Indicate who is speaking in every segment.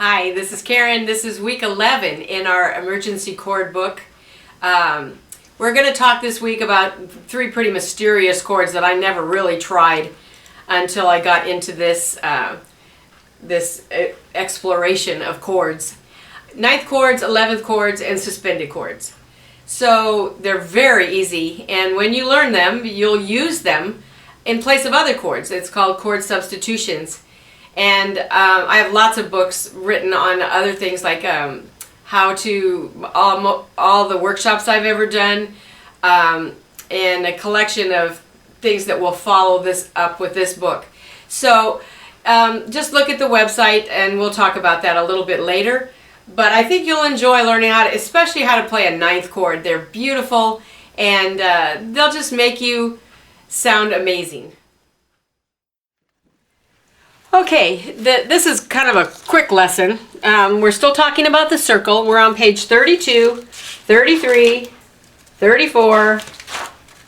Speaker 1: Hi, this is Karen. This is week 11 in our emergency chord book. We're going to talk this week about three pretty mysterious chords that I never really tried until I got into this exploration of chords. Ninth chords, 11th chords, and suspended chords. So they're very easy, and when you learn them, you'll use them in place of other chords. It's called chord substitutions. And I have lots of books written on other things like how to, all the workshops I've ever done, and a collection of things that will follow this up with this book. So just look at the website and we'll talk about that a little bit later. But I think you'll enjoy learning how to, especially how to play a ninth chord. They're beautiful and they'll just make you sound amazing. Okay, this is kind of a quick lesson. We're still talking about the circle. We're on page 32, 33, 34,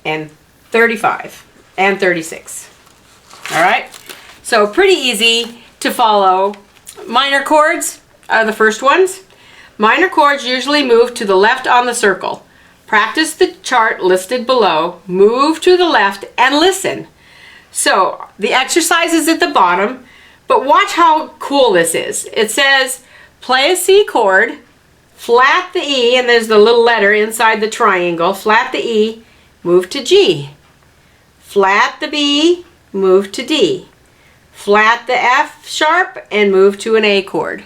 Speaker 1: and 35, and 36. All right, so pretty easy to follow. Minor chords are the first ones. Minor chords usually move to the left on the circle. Practice the chart listed below, move to the left, and listen. So the exercise is at the bottom, but watch how cool this is. It says play a C chord, flat the E, and there's the little letter inside the triangle, flat the E, move to G. Flat the B, move to D. Flat the F sharp, and move to an A chord.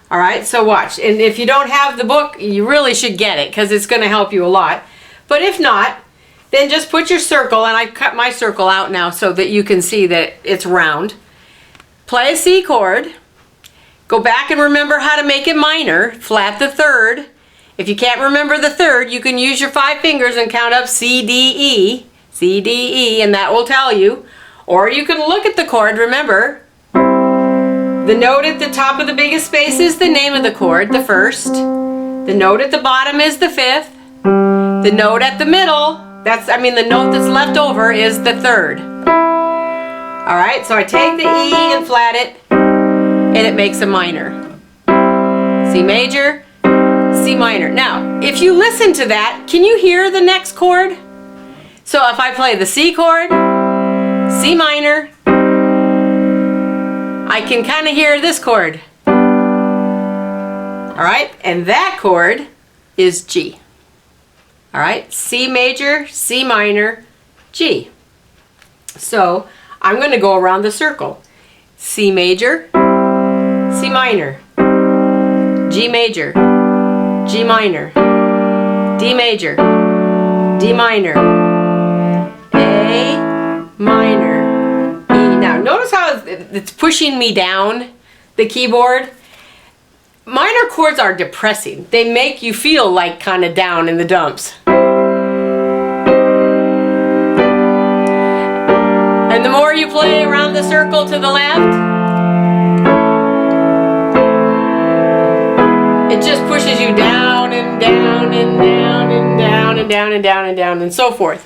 Speaker 1: All right, so watch. And if you don't have the book, you really should get it because it's going to help you a lot. But if not, then just put your circle, and I cut my circle out now so that you can see that it's round. Play a C chord. Go back and remember how to make it minor. Flat the third. If you can't remember the third, you can use your 5 fingers and count up C, D, E. C, D, E, and that will tell you. Or you can look at the chord. Remember, the note at the top of the biggest space is the name of the chord, the first. The note at the bottom is the fifth. The note at the middle, the note that's left over is the third. All right, so I take the E and flat it, and it makes a minor. C major, C minor. Now, if you listen to that, can you hear the next chord? So if I play the C chord, C minor, I can kind of hear this chord. All right, and that chord is G. All right, C major, C minor, G. So I'm going to go around the circle. C major, C minor, G major, G minor, D major, D minor, A minor, E. Now notice how it's pushing me down the keyboard. Minor chords are depressing. They make you feel like kind of down in the dumps. And the more you play around the circle to the left, it just pushes you down and down and down and down and down and down and down and so forth.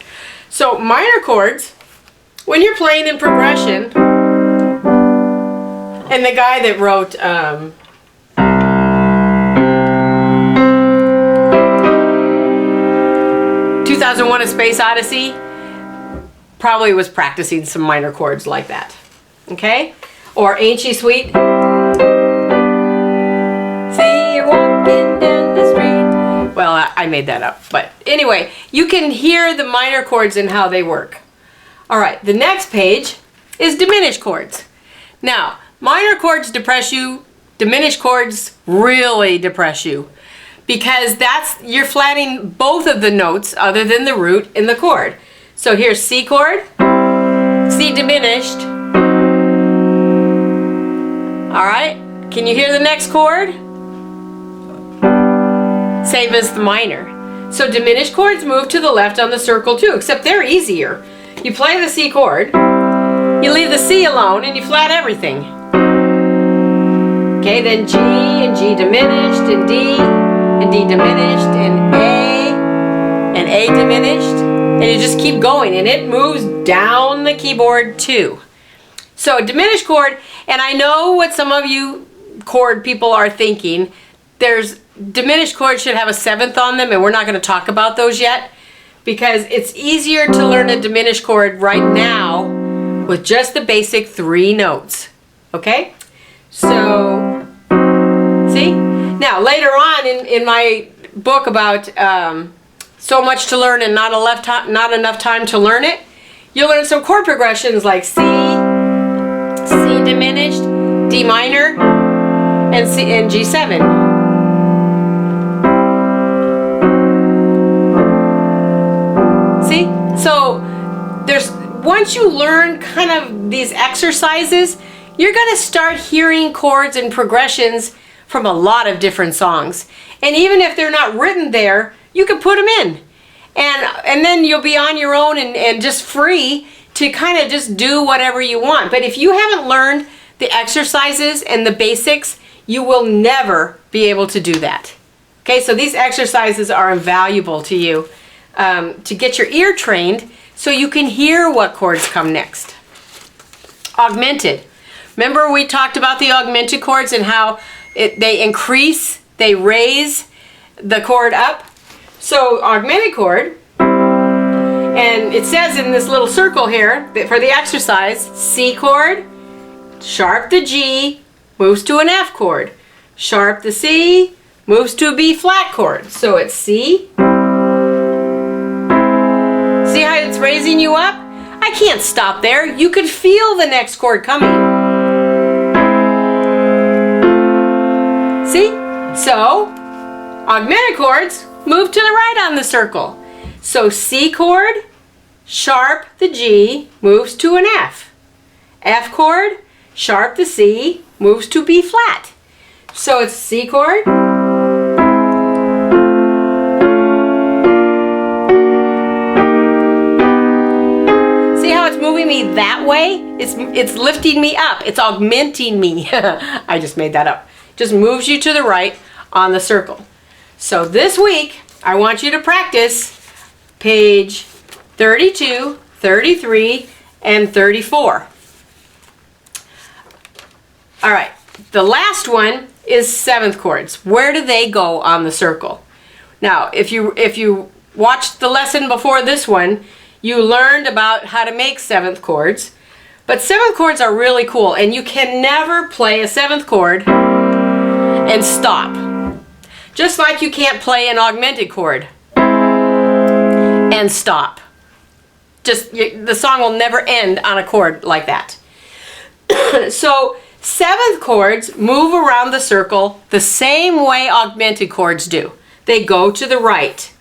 Speaker 1: So minor chords, when you're playing in progression, and the guy that wrote 2001: A Space Odyssey probably was practicing some minor chords like that. Okay? Or Ain't She Sweet? See you walking down the street. Well, I made that up. But anyway, you can hear the minor chords and how they work. All right, the next page is diminished chords. Now, minor chords depress you. Diminished chords really depress you. Because you're flatting both of the notes other than the root in the chord. So here's C chord, C diminished. All right, can you hear the next chord? Same as the minor. So diminished chords move to the left on the circle too, except they're easier. You play the C chord, you leave the C alone, and you flat everything. Okay, then G and G diminished, and D diminished, and A diminished. And you just keep going, and it moves down the keyboard too. So a diminished chord, and I know what some of you chord people are thinking. There's diminished chords should have a seventh on them, and we're not going to talk about those yet because it's easier to learn a diminished chord right now with just the basic 3 notes. Okay? So, see? Now, later on in my book about so much to learn and not enough time to learn it, you'll learn some chord progressions like C diminished, D minor, and G7. See? So once you learn kind of these exercises, you're going to start hearing chords and progressions from a lot of different songs. And even if they're not written there, you can put them in. And then you'll be on your own and just free to kind of just do whatever you want. But if you haven't learned the exercises and the basics, you will never be able to do that. Okay, so these exercises are invaluable to you to get your ear trained so you can hear what chords come next. Augmented. Remember we talked about the augmented chords and how they increase, they raise the chord up? So augmented chord, and it says in this little circle here that for the exercise, C chord, sharp the G, moves to an F chord. Sharp the C, moves to a B flat chord. So it's C. See how it's raising you up? I can't stop there. You could feel the next chord coming. See? So, augmented chords move to the right on the circle. So C chord, sharp the G, moves to an F. F chord, sharp the C, moves to B flat. So it's C chord. See how it's moving me that way? It's lifting me up. It's augmenting me. I just made that up. Just moves you to the right on the circle. So this week, I want you to practice page 32, 33, and 34. All right, the last one is 7th chords. Where do they go on the circle? Now, if you watched the lesson before this one, you learned about how to make 7th chords. But 7th chords are really cool, and you can never play a 7th chord and stop. Just like you can't play an augmented chord and stop. The song will never end on a chord like that. So 7th chords move around the circle the same way augmented chords do. They go to the right.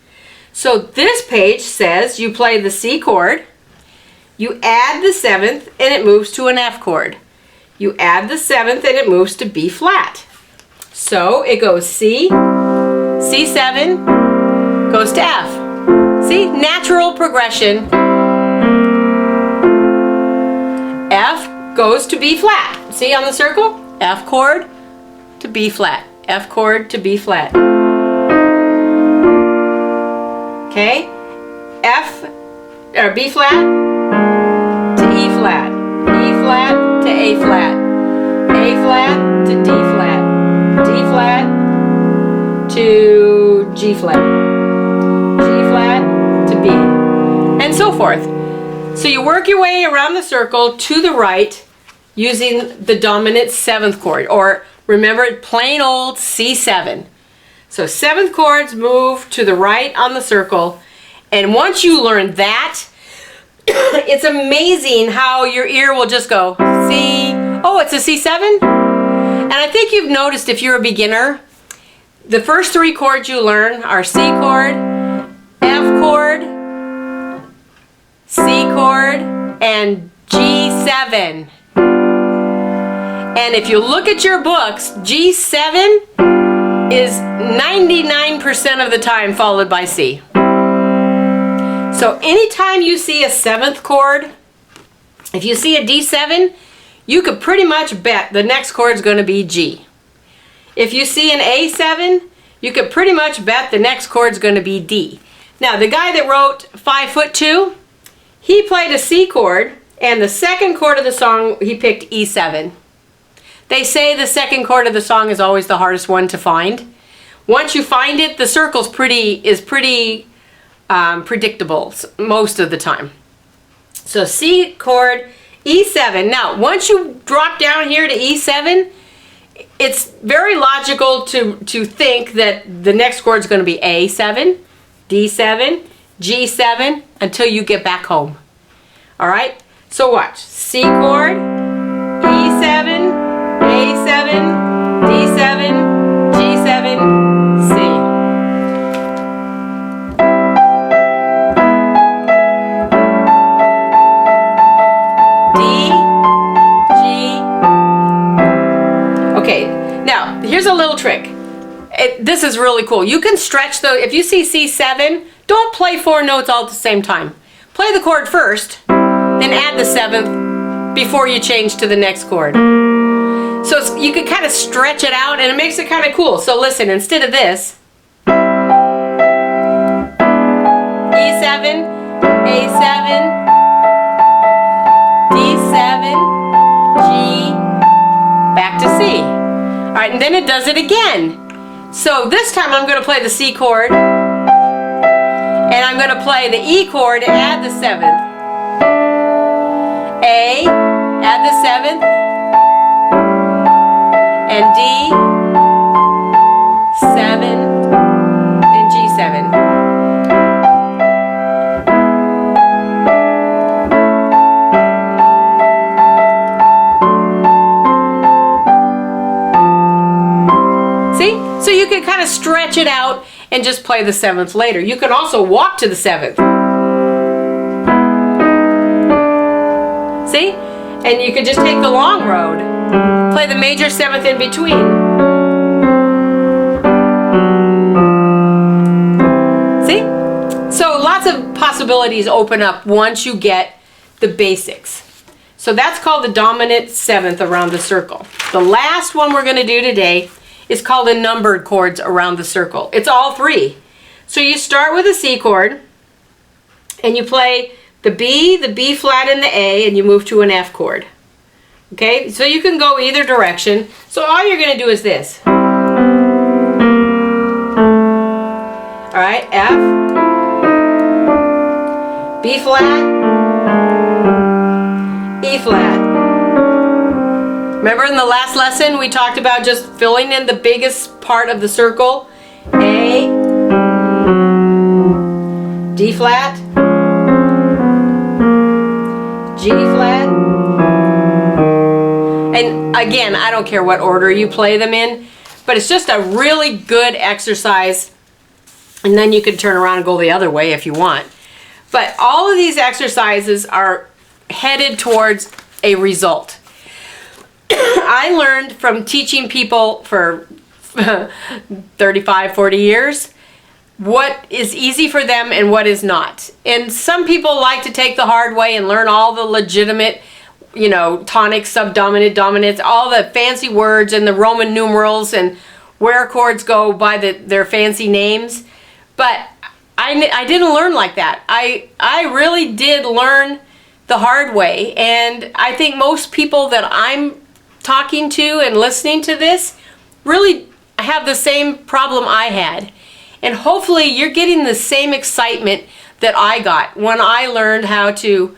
Speaker 1: So this page says you play the C chord, you add the 7th and it moves to an F chord. You add the 7th and it moves to B flat. So it goes C, C7, goes to F. See, natural progression. F goes to B flat. See on the circle? F chord to B flat. F chord to B flat. Okay? F or B flat to E flat. E flat to A flat. A flat to D flat. D flat to G flat. G flat to B. And so forth. So you work your way around the circle to the right using the dominant 7th chord, or remember plain old C7. So 7th chords move to the right on the circle, and once you learn that, it's amazing how your ear will just go, C, oh, it's a C7? And I think you've noticed if you're a beginner, the first 3 chords you learn are C chord, F chord, C chord, and G7. And if you look at your books, G7 is 99% of the time followed by C. So anytime you see a 7th chord, if you see a D7, you could pretty much bet the next chord is going to be G. If you see an A7, you could pretty much bet the next chord is going to be D. Now the guy that wrote 5'2", he played a C chord, and the second chord of the song he picked E7. They say the second chord of the song is always the hardest one to find. Once you find it, the circle's pretty predictable most of the time. So C chord, E7. Now, once you drop down here to E7, it's very logical to think that the next chord is going to be A7, D7, G7 until you get back home. All right? So watch. C chord, E7, A7, D7, G7, C. Now, here's a little trick. This is really cool. You can stretch if you see C7, don't play 4 notes all at the same time. Play the chord first, then add the 7th before you change to the next chord. So you can kind of stretch it out and it makes it kind of cool. So listen, instead of this, E7, A7, D7, G, back to C. All right, and then it does it again. So this time I'm going to play the C chord, and I'm going to play the E chord and add the 7th. A, add the 7th, and D, 7, and G7. So you can kind of stretch it out and just play the 7th later. You can also walk to the 7th. See? And you can just take the long road. Play the major 7th in between. See? So lots of possibilities open up once you get the basics. So that's called the dominant 7th around the circle. The last one we're going to do today is called the numbered chords around the circle. It's all 3. So you start with a C chord, and you play the B flat, and the A, and you move to an F chord. Okay, so you can go either direction. So all you're going to do is this. All right, F, B flat, E flat. Remember in the last lesson we talked about just filling in the biggest part of the circle? A, D flat, G flat, and again, I don't care what order you play them in, but it's just a really good exercise, and then you can turn around and go the other way if you want. But all of these exercises are headed towards a result. I learned from teaching people for 35, 40 years what is easy for them and what is not. And some people like to take the hard way and learn all the legitimate, tonic, subdominant, dominant, all the fancy words and the Roman numerals and where chords go by their fancy names. But I didn't learn like that. I really did learn the hard way, and I think most people that I'm talking to and listening to this really have the same problem I had. And hopefully you're getting the same excitement that I got when I learned how to,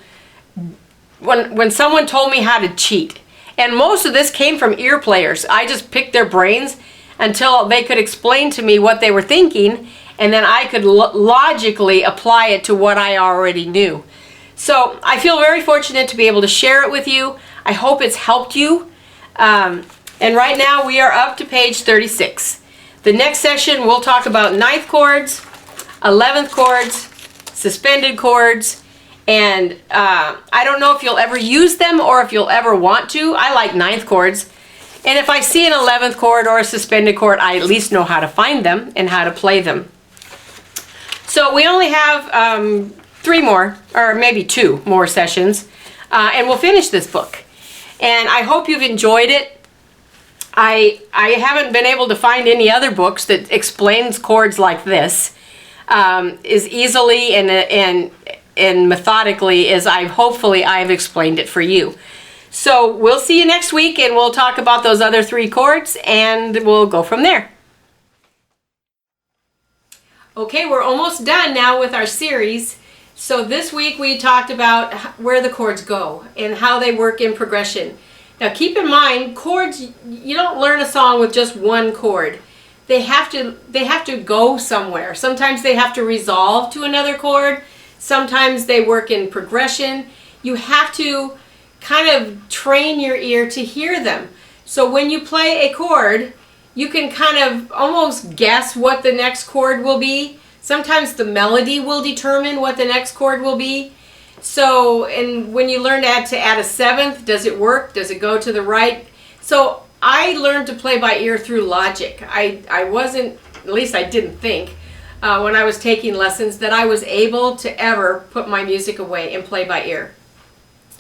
Speaker 1: when someone told me how to cheat. And most of this came from ear players. I just picked their brains until they could explain to me what they were thinking, and then I could logically apply it to what I already knew. So I feel very fortunate to be able to share it with you. I hope it's helped you. And right now we are up to page 36. The next session we'll talk about 9th chords, 11th chords, suspended chords, and I don't know if you'll ever use them or if you'll ever want to. I like 9th chords, and if I see an 11th chord or a suspended chord, I at least know how to find them and how to play them. So we only have 3 more, or maybe 2 more sessions, and we'll finish this book. And I hope you've enjoyed it. I haven't been able to find any other books that explains chords like this as easily and methodically as hopefully I've explained it for you. So we'll see you next week, and we'll talk about those other 3 chords, and we'll go from there. Okay, we're almost done now with our series. So this week we talked about where the chords go and how they work in progression. Now keep in mind, chords, you don't learn a song with just one chord. They have to go somewhere. Sometimes they have to resolve to another chord. Sometimes they work in progression. You have to kind of train your ear to hear them. So when you play a chord, you can kind of almost guess what the next chord will be. Sometimes the melody will determine what the next chord will be. So, and when you learn to add a 7th, does it work? Does it go to the right? So I learned to play by ear through logic. I wasn't, at least I didn't think, when I was taking lessons, that I was able to ever put my music away and play by ear.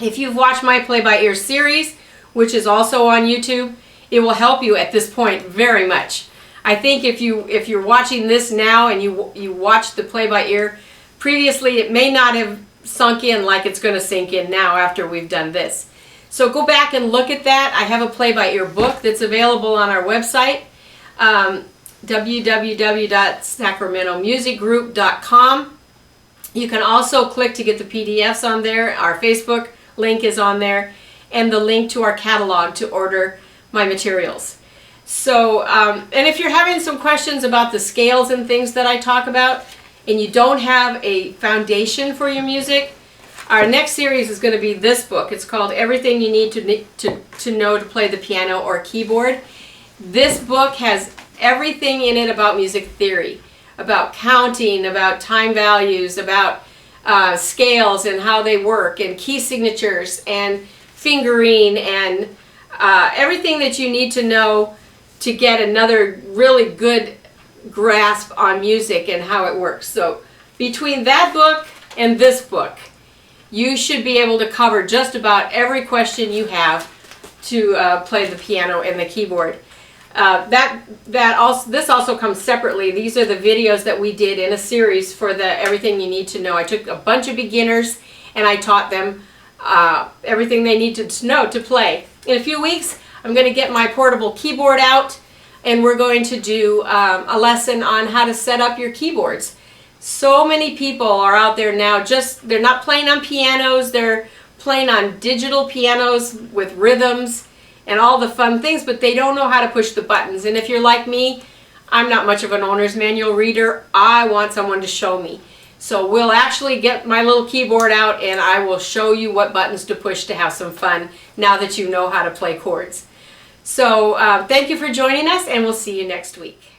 Speaker 1: If you've watched my play by ear series, which is also on YouTube, it will help you at this point very much. I think if you're watching this now and you watched the play by ear previously, it may not have sunk in like it's going to sink in now after we've done this. So go back and look at that. I have a play by ear book that's available on our website, www.sacramentomusicgroup.com. You can also click to get the PDFs on there. Our Facebook link is on there, and the link to our catalog to order my materials. So, and if you're having some questions about the scales and things that I talk about, and you don't have a foundation for your music, our next series is going to be this book. It's called Everything You Need to Know to Play the Piano or Keyboard. This book has everything in it about music theory, about counting, about time values, about scales and how they work, and key signatures, and fingering, and everything that you need to know to get another really good grasp on music and how it works. So between that book and this book, you should be able to cover just about every question you have to play the piano and the keyboard. This also comes separately. These are the videos that we did in a series for the Everything You Need to Know. I took a bunch of beginners and I taught them everything they needed to know to play. In a few weeks, I'm going to get my portable keyboard out, and we're going to do a lesson on how to set up your keyboards. So many people are out there now, they're not playing on pianos, they're playing on digital pianos with rhythms and all the fun things, but they don't know how to push the buttons. And if you're like me, I'm not much of an owner's manual reader. I want someone to show me. So we'll actually get my little keyboard out, and I will show you what buttons to push to have some fun now that you know how to play chords. So thank you for joining us, and we'll see you next week.